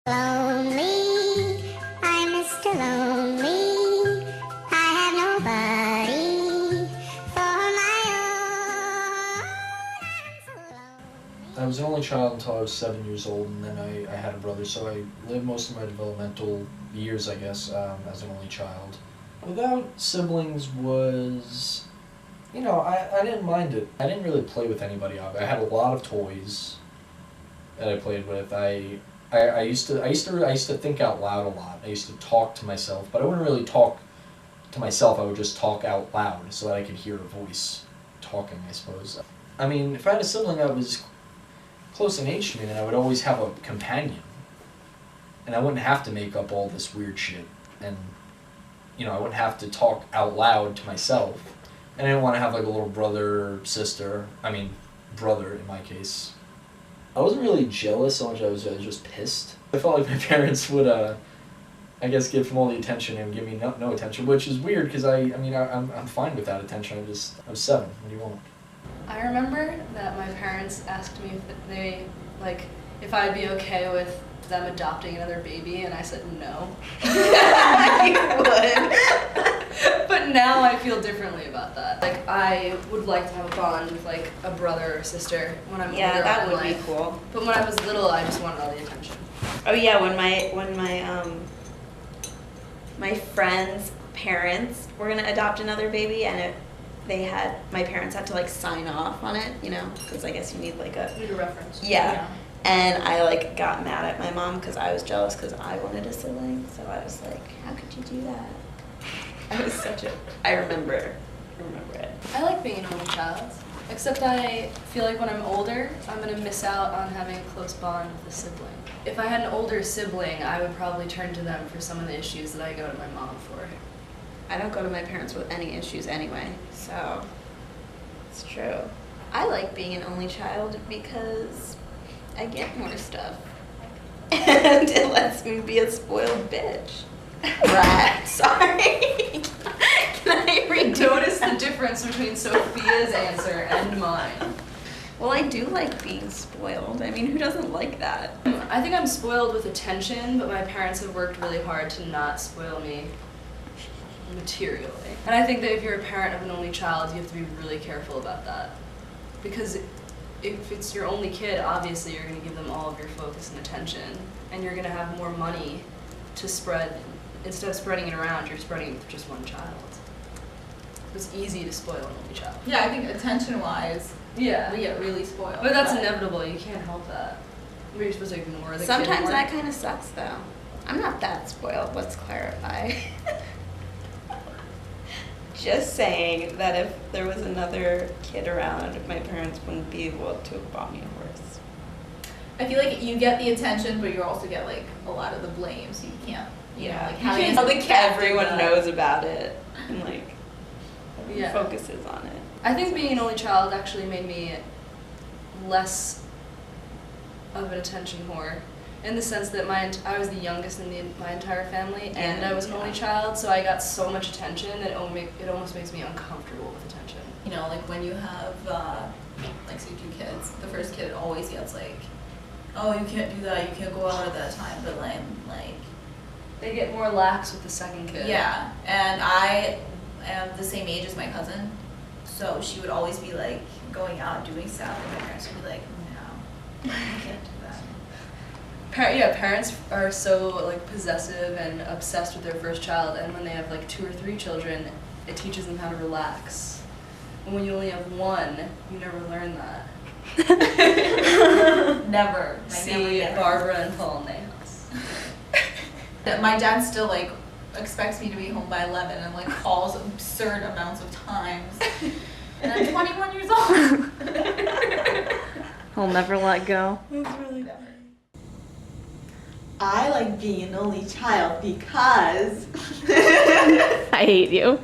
Lonely, I'm Mr. Lonely. I have nobody for my own. I'm so lonely. I was an only child until I was 7 years old, and then I had a brother, so I lived most of my developmental years, I guess, as an only child. Without siblings was, I didn't mind it. I didn't really play with anybody. I had a lot of toys that I played with. I used to think out loud a lot. I used to talk to myself, but I wouldn't really talk to myself. I would just talk out loud so that I could hear a voice talking, I suppose. I mean, if I had a sibling that was close in age to me, then I would always have a companion. And I wouldn't have to make up all this weird shit. And, I wouldn't have to talk out loud to myself. And I didn't want to have like a little brother or sister. I mean, brother in my case. I wasn't really jealous so much, I was just pissed. I felt like my parents would, I guess, give him all the attention and give me no attention, which is weird because I'm fine with that attention. I was 7. What do you want? I remember that my parents asked me if I'd be okay with them adopting another baby, and I said no. You would. But now I feel differently about that. Like, I would like to have a bond with like a brother or sister when I'm older. Yeah, that would be cool. But when I was little, I just wanted all the attention. Oh yeah, when my friends' parents were gonna adopt another baby, and my parents had to like sign off on it, because I guess you need like a reference. Yeah. And I like got mad at my mom because I was jealous because I wanted a sibling. So I was like, how could you do that? I remember it. I like being an only child, except I feel like when I'm older, I'm going to miss out on having a close bond with a sibling. If I had an older sibling, I would probably turn to them for some of the issues that I go to my mom for. I don't go to my parents with any issues anyway, so it's true. I like being an only child because I get more stuff. And it lets me be a spoiled bitch. Rat. Sorry. Can I Notice the difference between Sophia's answer and mine. Well, I do like being spoiled. I mean, who doesn't like that? I think I'm spoiled with attention, but my parents have worked really hard to not spoil me materially. And I think that if you're a parent of an only child, you have to be really careful about that. Because if it's your only kid, obviously you're going to give them all of your focus and attention, and you're going to have more money to spread. Instead of spreading it around, you're spreading it with just one child. It's easy to spoil an only child. Yeah, I think attention-wise, yeah, we get really spoiled. But that's inevitable. You can't help that. You're supposed to ignore the kid Sometimes more. that kind of sucks, though. I'm not that spoiled. Let's clarify. Just saying that if there was another kid around, my parents wouldn't be able to have bought me a horse. I feel like you get the attention, but you also get like a lot of the blame, so you can't. Yeah, how do you tell the cat everyone knows about it, and like Yeah. focuses on it. I think being an only child actually made me less of an attention whore, in the sense that I was the youngest in my entire family, and I was an only child, so I got so much attention that it almost makes me uncomfortable with attention. Like when you have, say 2 kids, the first kid always gets like, oh, you can't do that, you can't go out at that time, but like They get more lax with the second kid. yeah, and I am the same age as my cousin, so she would always be like going out and doing stuff, and my parents would be like, no, you can't do that. Parents are so like possessive and obsessed with their first child, and when they have like 2 or 3 children, it teaches them how to relax. And when you only have 1, you never learn that. Never. See Barbara and Paul in the house. My dad still like expects me to be home by 11 and like calls absurd amounts of times. And I'm 21 years old. I'll never let go. I like being an only child because I hate you.